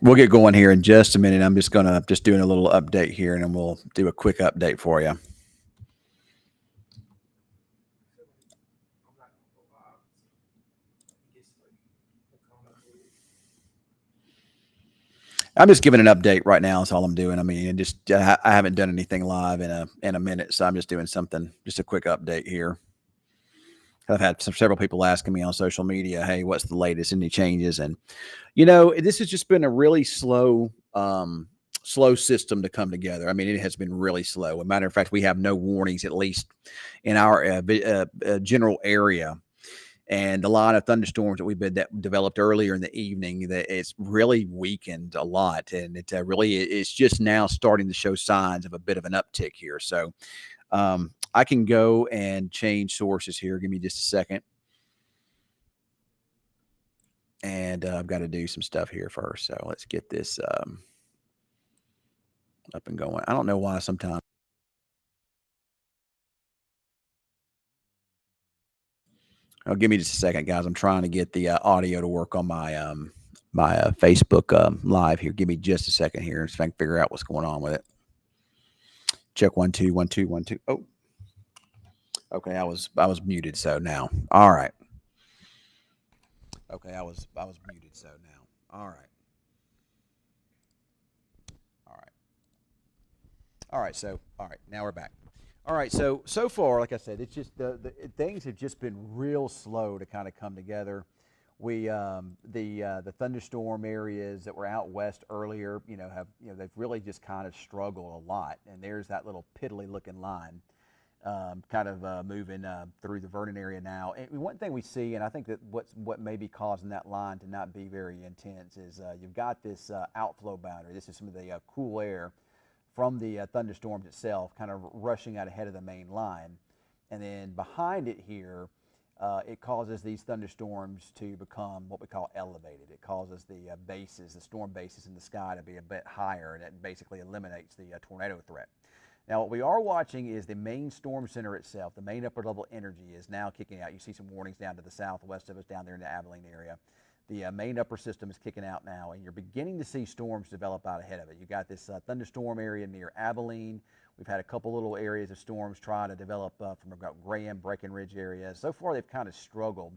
We'll get going here in just a minute. I'm just doing a little update here, and then we'll do a quick update for you. I'm just giving an update right now. That's all I'm doing. I mean, I haven't done anything live in a minute, so I'm just doing something, just a quick update here. I've had several people asking me on social media, "Hey, what's the latest? Any changes?" And this has just been a really slow system to come together. I mean, it has been really slow. As a matter of fact, we have no warnings, at least in our general area. And the line of thunderstorms that that developed earlier in the evening, that it's really weakened a lot, and it's just now starting to show signs of a bit of an uptick here. So I can go and change sources here. Give me just a second, and I've got to do some stuff here first. So let's get this up and going. I don't know why sometimes. Oh, give me just a second, guys. I'm trying to get the audio to work on my Facebook live here. Give me just a second here, so I can figure out what's going on with it. Check 1 2 1 2 1 2. Oh, okay. I was muted. So now, all right. Okay, I was muted. So now, all right, all right, all right. So all right, now we're back. All right. So far, like I said, it's just the things have just been real slow to kind of come together. We the thunderstorm areas that were out west earlier, they've really just kind of struggled a lot. And there's that little piddly looking line, kind of moving through the Vernon area now. And one thing we see, and I think that what may be causing that line to not be very intense is you've got this outflow boundary. This is some of the cool air from the thunderstorms itself, kind of rushing out ahead of the main line, and then behind it here. It causes these thunderstorms to become what we call elevated. It causes the the storm bases in the sky to be a bit higher, and it basically eliminates the tornado threat. Now, what we are watching is the main storm center itself. The main upper level energy is now kicking out. You see some warnings down to the southwest of us, down there in the Abilene area. The main upper system is kicking out now, and you're beginning to see storms develop out ahead of it. You got this thunderstorm area near Abilene. We've had a couple little areas of storms try to develop from about Graham, Breckenridge areas. So far, they've kind of struggled.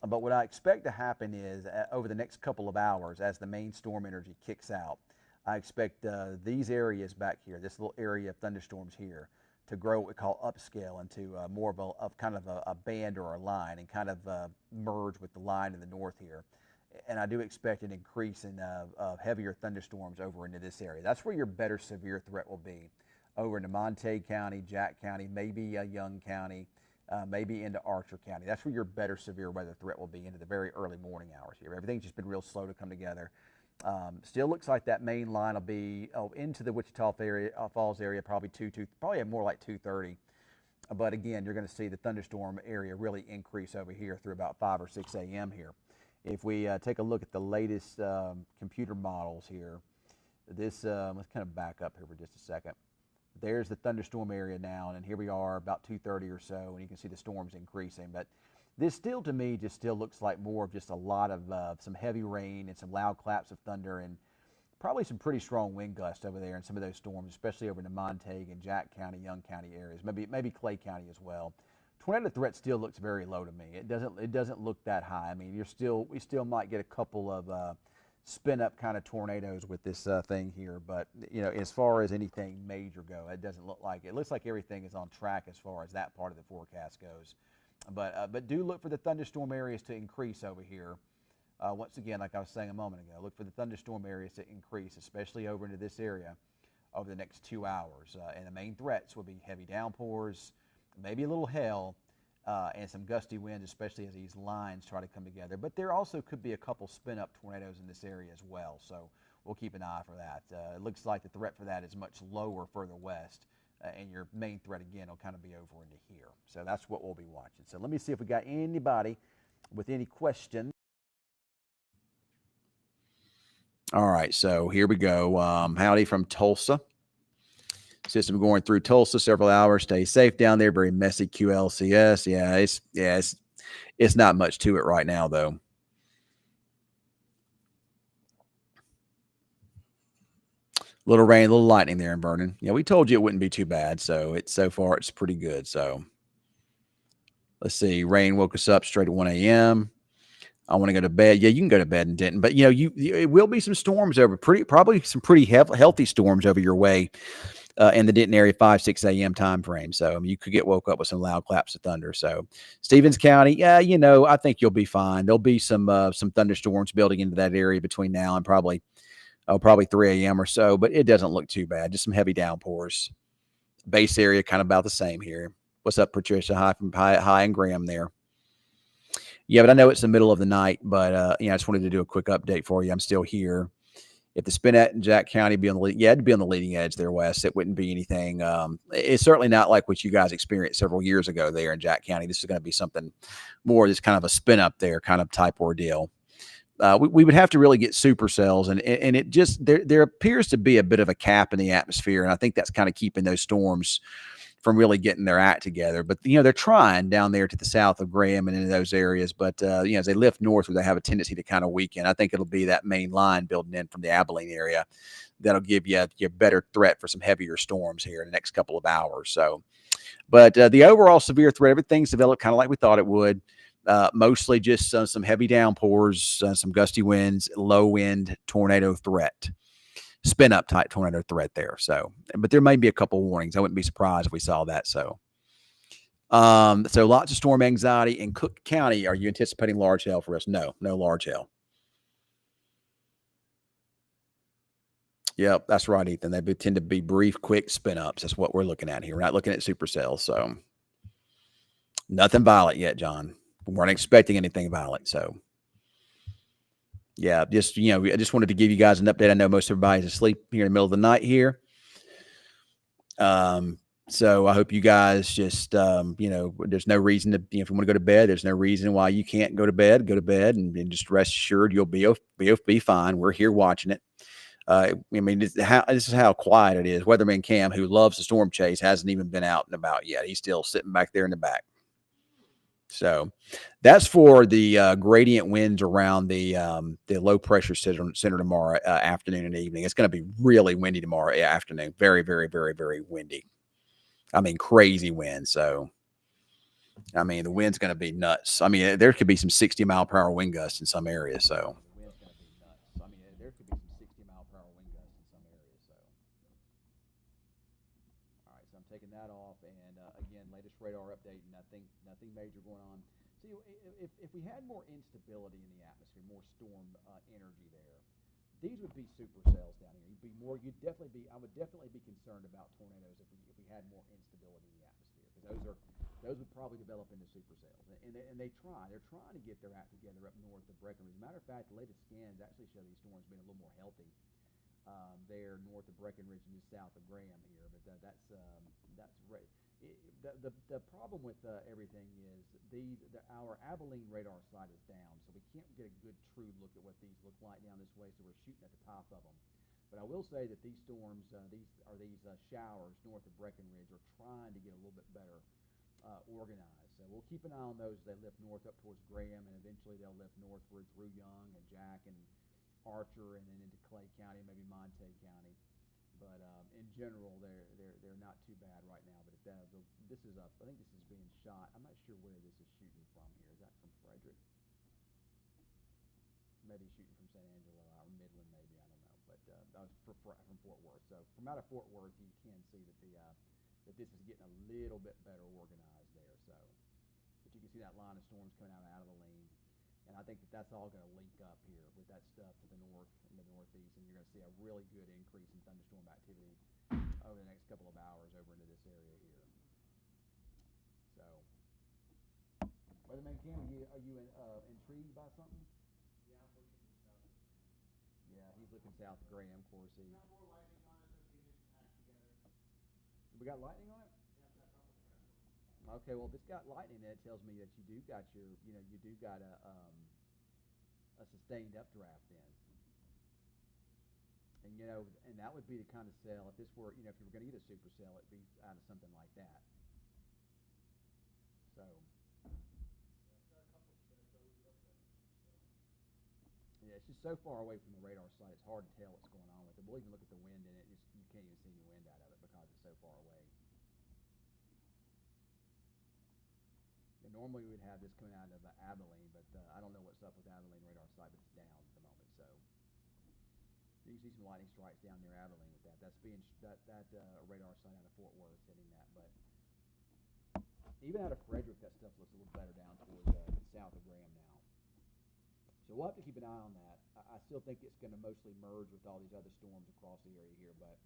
But what I expect to happen is over the next couple of hours, as the main storm energy kicks out, I expect these areas back here, this little area of thunderstorms here, to grow what we call upscale into more of kind of a band or a line, and kind of merge with the line in the north here. And I do expect an increase in heavier thunderstorms over into this area. That's where your better severe threat will be, over into Montague County, Jack County, maybe Young County, maybe into Archer County. That's where your better severe weather threat will be into the very early morning hours here. Everything's just been real slow to come together. Still looks like that main line will be into the Wichita Falls area, probably probably more like 2:30. But again, you're going to see the thunderstorm area really increase over here through about 5 or 6 a.m. here. If we take a look at the latest computer models here, let's kind of back up here for just a second. There's the thunderstorm area now, and here we are about 2:30 or so, and you can see the storms increasing. But this still, to me, just still looks like more of just a lot of some heavy rain and some loud claps of thunder, and probably some pretty strong wind gusts over there in some of those storms, especially over in the Montague and Jack County, Young County areas, maybe Clay County as well. Tornado threat still looks very low to me. It doesn't look that high. I mean, we still might get a couple of spin up kind of tornadoes with this thing here, but as far as anything major go, it doesn't look like it. It looks like everything is on track as far as that part of the forecast goes. But do look for the thunderstorm areas to increase over here. Once again, like I was saying a moment ago, look for the thunderstorm areas to increase, especially over into this area over the next 2 hours. And the main threats will be heavy downpours, maybe a little hail, and some gusty winds, especially as these lines try to come together. But there also could be a couple spin-up tornadoes in this area as well, so we'll keep an eye for that. It looks like the threat for that is much lower further west, and your main threat, again, will kind of be over into here. So that's what we'll be watching. So let me see if we got anybody with any questions. All right, so here we go. Howdy from Tulsa. System going through Tulsa several hours. Stay safe down there. Very messy QLCS. It's not much to it right now though. Little rain, a little lightning there in Vernon. Yeah, we told you it wouldn't be too bad. So far it's pretty good. So let's see. Rain woke us up straight at 1 a.m. I want to go to bed. Yeah, you can go to bed in Denton, but it will be some storms over. Probably some pretty healthy storms over your way in the Denton area, 5-6 a.m. time frame. So I mean, you could get woke up with some loud claps of thunder. So Stevens County, yeah, I think you'll be fine. There'll be some thunderstorms building into that area between now and probably 3 a.m. or so, but it doesn't look too bad. Just some heavy downpours. Base area kind of about the same here. What's up, Patricia? Hi from Hi and Graham there. Yeah, but I know it's the middle of the night, but I just wanted to do a quick update for you. I'm still here. If the Spinet and Jack County be on the it'd be on the leading edge there, Wes. It wouldn't be anything. It's certainly not like what you guys experienced several years ago there in Jack County. This is going to be something more just kind of a spin up there kind of type ordeal. We would have to really get supercells, and it just there appears to be a bit of a cap in the atmosphere, and I think that's kind of keeping those storms from really getting their act together. But they're trying down there to the south of Graham and into those areas. But as they lift northward, they have a tendency to kind of weaken. I think it'll be that main line building in from the Abilene area that'll give you a better threat for some heavier storms here in the next couple of hours. So, but the overall severe threat, everything's developed kind of like we thought it would. Mostly just some heavy downpours, some gusty winds, low wind tornado threat. Spin up type tornado threat there. So, but there may be a couple warnings. I wouldn't be surprised if we saw that. So lots of storm anxiety in Cook County. Are you anticipating large hail for us? No large hail. Yep, that's right, Ethan. They tend to be brief, quick spin ups. That's what we're looking at here. We're not looking at supercells. So nothing violent yet, John. We weren't expecting anything violent. So yeah, just I just wanted to give you guys an update. I know most everybody's asleep here in the middle of the night here. So I hope you guys just there's no reason to if you want to go to bed, there's no reason why you can't go to bed. Go to bed and just rest assured you'll be fine. We're here watching it. I mean, this is how quiet it is. Weatherman Cam, who loves the storm chase, hasn't even been out and about yet. He's still sitting back there in the back. So that's for the gradient winds around the low pressure center tomorrow afternoon and evening. It's going to be really windy tomorrow afternoon. Very, very, very, very windy. I mean, crazy wind. So, I mean, the wind's going to be nuts. I mean, there could be some 60-mile-per-hour wind gusts in some areas. So, all right, so I'm taking that off, and again, latest radar update. Nothing major going on. See, if we had more instability in the atmosphere, more storm energy there, these would be supercells down here. You'd be more. You'd definitely be. I would definitely be concerned about tornadoes if we had more instability in the atmosphere, because those would probably develop into supercells. And they're trying to get their act together up north of Breckenridge. As a matter of fact, the latest scans actually show these storms being a little more healthy there north of Breckenridge and just south of Graham here. But that's right. The problem with everything is our Abilene radar site is down, so we can't get a good true look at what these look like down this way. So we're shooting at the top of them. But I will say that these storms, these showers north of Breckenridge, are trying to get a little bit better organized. So we'll keep an eye on those as they lift north up towards Graham, and eventually they'll lift northward through Young and Jack and Archer, and then into Clay County, maybe Montague County. But in general, they're not too bad right now. But this is up. I think this is being shot. I'm not sure where this is shooting from here. Is that from Frederick? Maybe shooting from San Angelo or Midland, maybe, I don't know. But from Fort Worth. So from out of Fort Worth, you can see that that this is getting a little bit better organized there. So, but you can see that line of storms coming out of Abilene. And I think that's all going to link up here with that stuff to the north and the northeast, and you're going to see a really good increase in thunderstorm activity over the next couple of hours over into this area here. So, Weatherman Cam, are you intrigued by something? Yeah, he's looking south of Graham, of course. We got lightning on it? Okay, well, if it's got lightning, then it tells me that you do got a sustained updraft then. And and that would be the kind of cell, if this were, if you were going to get a supercell, it'd be out of something like that. So, Yeah, it's just so far away from the radar site, it's hard to tell what's going on with it. We'll even look at the wind in it, you can't even see any wind out of it because it's so far away. And normally we would have this coming out of Abilene, but I don't know what's up with Abilene radar site, but it's down at the moment. So you can see some lightning strikes down near Abilene with that. That's being that radar site out of Fort Worth hitting that, but even out of Frederick, that stuff looks a little better down towards south of Graham now. So we'll have to keep an eye on that. I still think it's going to mostly merge with all these other storms across the area here, but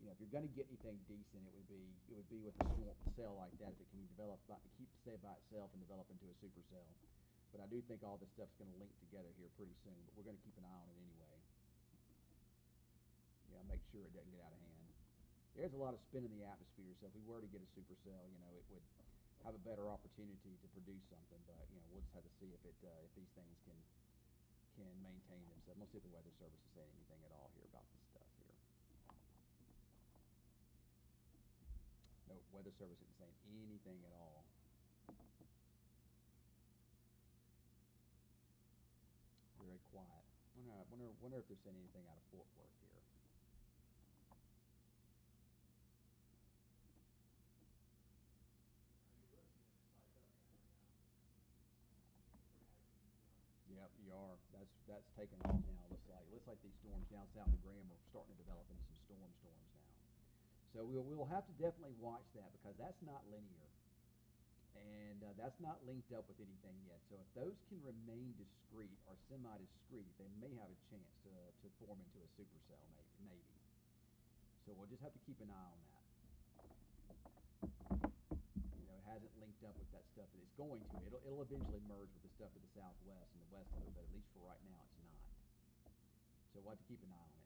if you're going to get anything decent, it would be with a storm cell like that if it can develop, stay by itself and develop into a supercell. But I do think all this stuff's going to link together here pretty soon. But we're going to keep an eye on it anyway. Make sure it doesn't get out of hand. There's a lot of spin in the atmosphere, so if we were to get a supercell, it would have a better opportunity to produce something. But we'll just have to see if these things can maintain themselves. Let's see if the Weather Service is saying anything at all here about this stuff here. No, Weather Service isn't saying anything at all. Very quiet. Wonder if they're saying anything out of Fort Worth here. Yep, you are. That's taking off now. Looks like these storms down south of Graham are starting to develop into some storms now. So we'll have to definitely watch that because that's not linear, and that's not linked up with anything yet. So if those can remain discrete or semi-discrete, they may have a chance to form into a supercell, maybe. So we'll just have to keep an eye on that. It hasn't linked up with that stuff that it's going to. It'll eventually merge with the stuff to the southwest and the west of it, but at least for right now, it's not. So we'll have to keep an eye on it.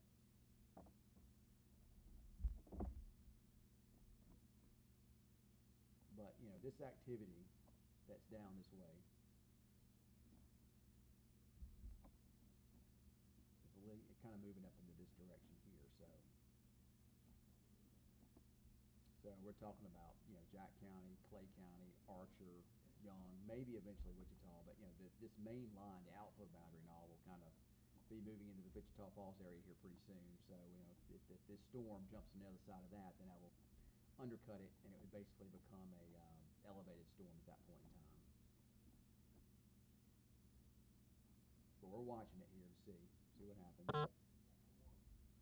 But this activity that's down this way is kind of moving up into this direction here. So we're talking about Jack County, Clay County, Archer, Young, maybe eventually Wichita. But this main line, the outflow boundary and all, will kind of be moving into the Wichita Falls area here pretty soon. So if this storm jumps on the other side of that, then that will undercut it, and it would basically become a elevated storm at that point in time. But we're watching it here to see what happens.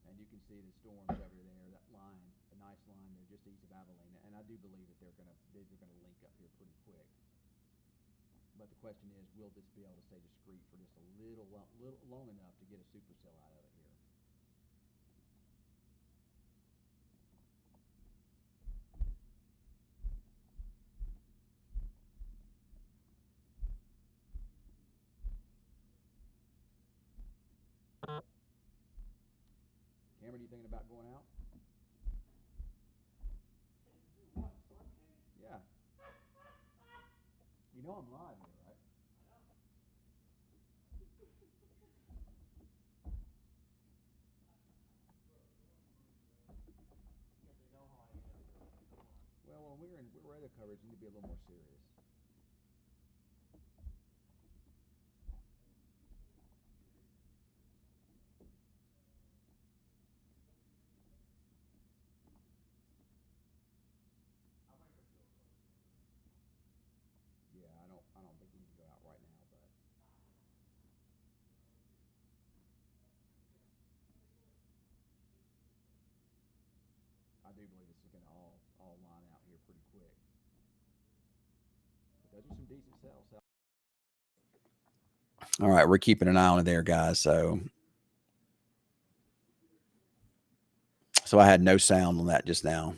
And you can see the storms over there, that line, a nice line there just east of Abilene. And I do believe that these are gonna link up here pretty quick. But the question is, will this be able to stay discrete for just a little long enough to get a supercell out of it here? Cameron, you thinking about going out? Yeah. I'm live here, right? Well, when we're weather coverage, you need to be a little more serious. Yeah, I don't think you need to go out right now, but I do believe this is going to all line out here pretty quick. But those are some decent cells. All right, we're keeping an eye on it there, guys. So I had no sound on that just now.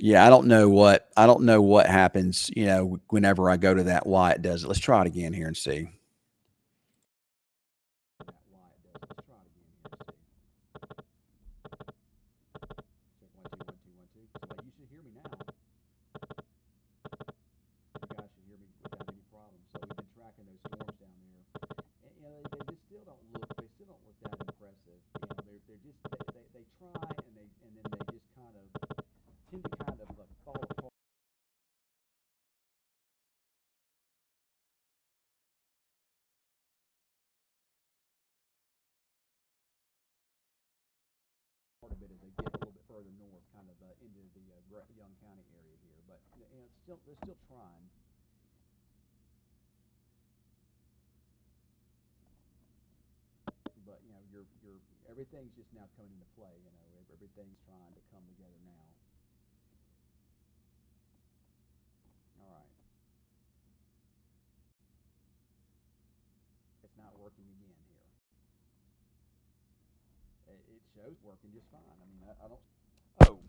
Yeah, I don't know what happens, whenever I go to that, why it does it. Let's try it again here and see. Why it does it. Let's try it again here and see. Check 1 2 1 2 1 2. So you should hear me now. You guys should hear me without any problem. So we've been tracking those storms down there, and they just still don't look that impressive. They're just they try and then they just kind of tend to kind of into the Young County area here. But they're still trying. But everything's just now coming into play. Everything's trying to come together now. All right, it's not working again here. It shows working just fine. I mean, I don't. Oh,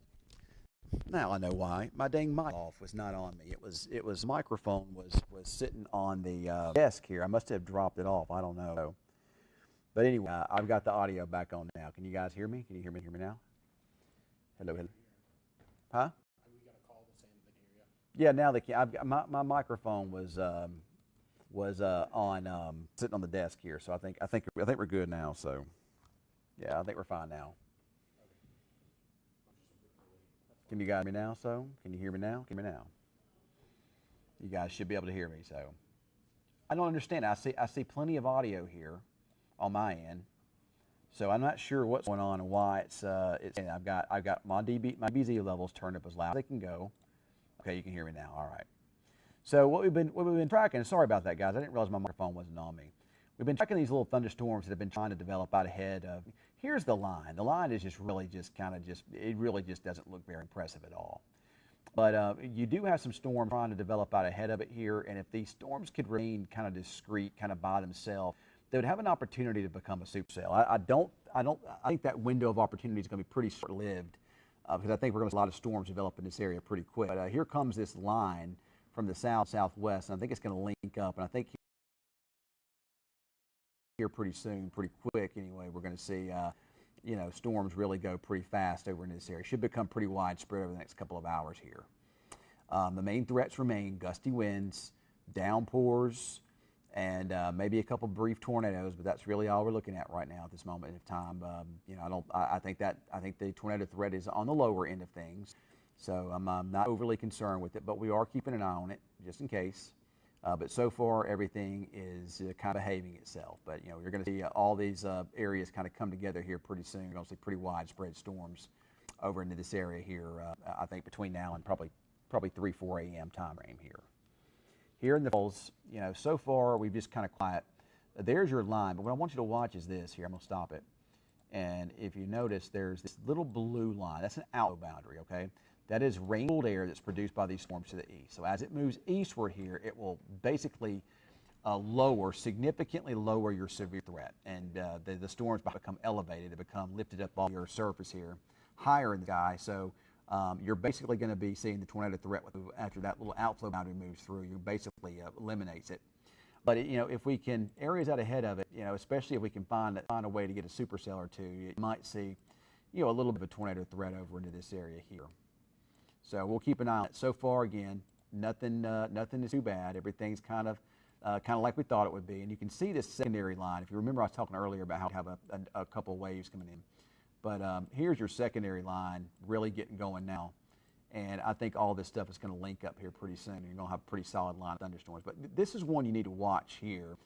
now I know why. My dang mic off was not on me. It was microphone was sitting on the desk here. I must have dropped it off. I don't know. But anyway, I've got the audio back on now. Can you guys hear me? Can you hear me now? Hello, hello. Huh? We got a call that's saying they can hear you. Yeah, now they can. I've got my microphone was on sitting on the desk here, so I think we're good now. So yeah, I think we're fine now. Can you guys hear me now? So can you hear me now? Can you hear me now? You guys should be able to hear me. So I don't understand. I see plenty of audio here on my end. So I'm not sure what's going on and why it's I've got my DBZ levels turned up as loud as they can go. Okay, you can hear me now. All right. So what we've been tracking. Sorry about that, guys. I didn't realize my microphone wasn't on me. We've been tracking these little thunderstorms that have been trying to develop out ahead of. Here's the line. The line is just really it really just doesn't look very impressive at all. But you do have some storms trying to develop out ahead of it here, and if these storms could remain kind of discrete, kind of by themselves, they would have an opportunity to become a supercell. I think that window of opportunity is going to be pretty short-lived because I think we're going to see a lot of storms develop in this area pretty quick. But here comes this line from the southwest, and I think it's going to link up, and I think here pretty soon, pretty quick anyway, we're going to see storms really go pretty fast over in this area. Should become pretty widespread over the next couple of hours here. The main threats remain gusty winds, downpours, and maybe a couple brief tornadoes, but that's really all we're looking at right now at this moment in time. I think the tornado threat is on the lower end of things, so I'm not overly concerned with it, but we are keeping an eye on it just in case. But so far, everything is kind of behaving itself. But you're going to see all these areas kind of come together here pretty soon. You're going to see pretty widespread storms over into this area here. I think between now and probably 3-4 a.m. time frame here. Here in the falls, so far we've just kind of quiet. There's your line, but what I want you to watch is this here. I'm going to stop it. And if you notice, there's this little blue line. That's an outflow boundary, okay? That is rain-cooled air that's produced by these storms to the east. So as it moves eastward here, it will basically significantly lower your severe threat. And the storms become elevated. They become lifted up off your surface here, higher in the sky. So you're basically going to be seeing the tornado threat after that little outflow boundary moves through. You basically eliminates it. But if we can areas out ahead of it, especially if we can find a way to get a supercell or two, you might see, a little bit of a tornado threat over into this area here. So we'll keep an eye on it. So far, again, nothing is too bad. Everything's kind of like we thought it would be. And you can see this secondary line. If you remember, I was talking earlier about how we have a couple of waves coming in. But here's your secondary line really getting going now. And I think all this stuff is going to link up here pretty soon. You're going to have a pretty solid line of thunderstorms. But this is one you need to watch here.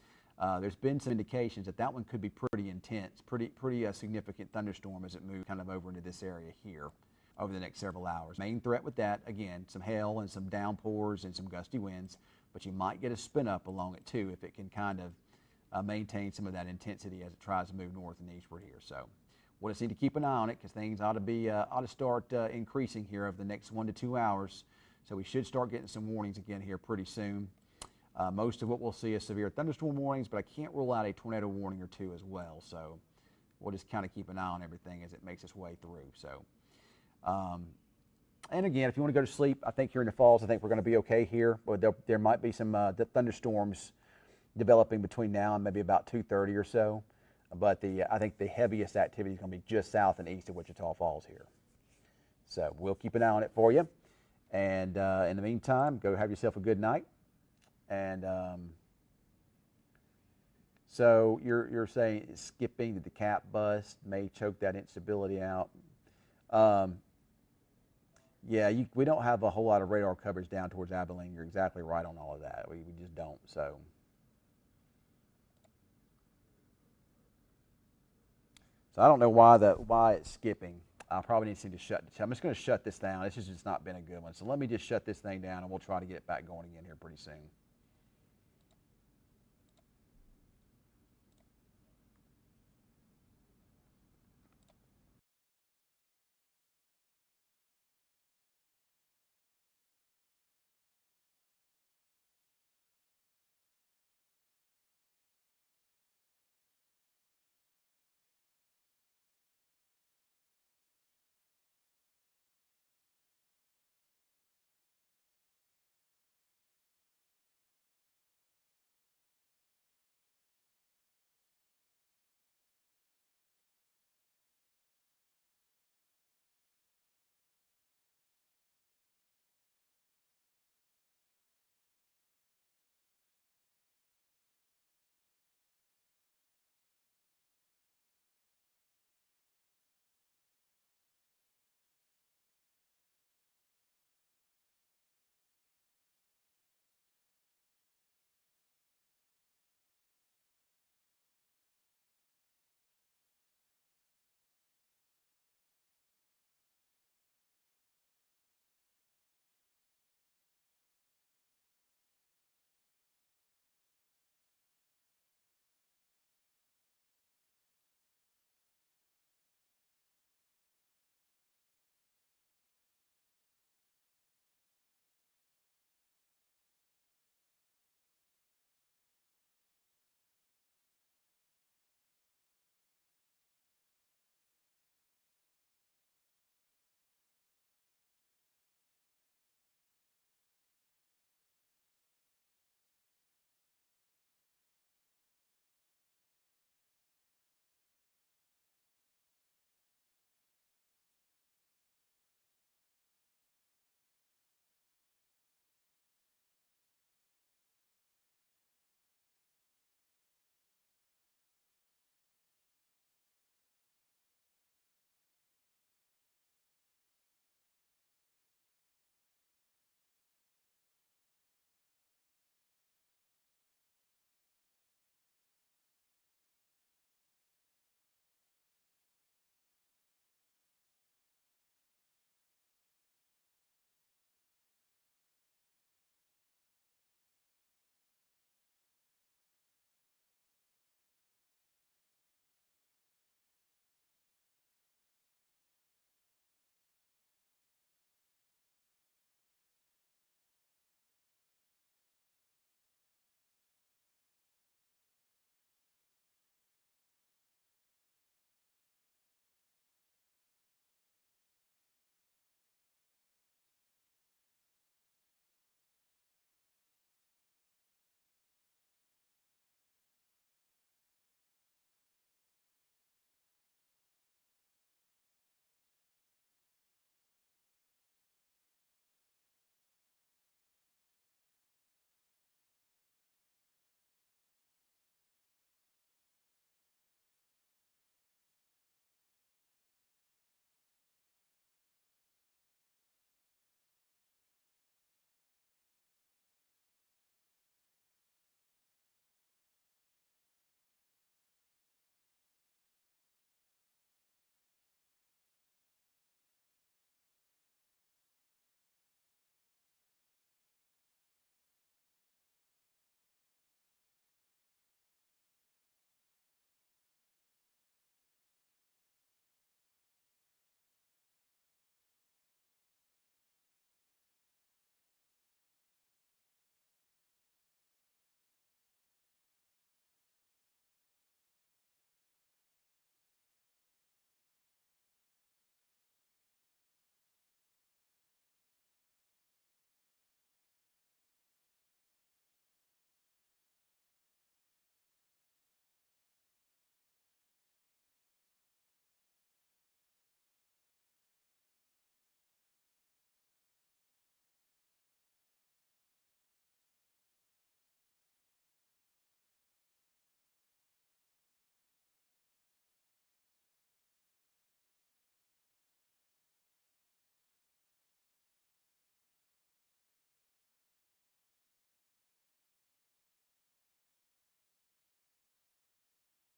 There's been some indications that one could be pretty intense, pretty significant thunderstorm as it moves kind of over into this area here over the next several hours. Main threat with that, again, some hail and some downpours and some gusty winds, but you might get a spin up along it too if it can kind of maintain some of that intensity as it tries to move north and eastward here. So we'll just need to keep an eye on it because things ought to start increasing here over the next 1 to 2 hours. So we should start getting some warnings again here pretty soon. Most of what we'll see is severe thunderstorm warnings, but I can't rule out a tornado warning or two as well. So we'll just kind of keep an eye on everything as it makes its way through. So. And again, if you want to go to sleep, I think here in the falls, I think we're going to be okay here. But there might be some thunderstorms developing between now and maybe about 2:30 or so. But I think the heaviest activity is going to be just south and east of Wichita Falls here. So we'll keep an eye on it for you. And in the meantime, go have yourself a good night. And so you're saying skipping the cap bust may choke that instability out. Yeah, we don't have a whole lot of radar coverage down towards Abilene. You're exactly right on all of that. We just don't. So I don't know why it's skipping. I probably need to shut. I'm just going to shut this down. This has just not been a good one. So let me just shut this thing down, and we'll try to get it back going again here pretty soon.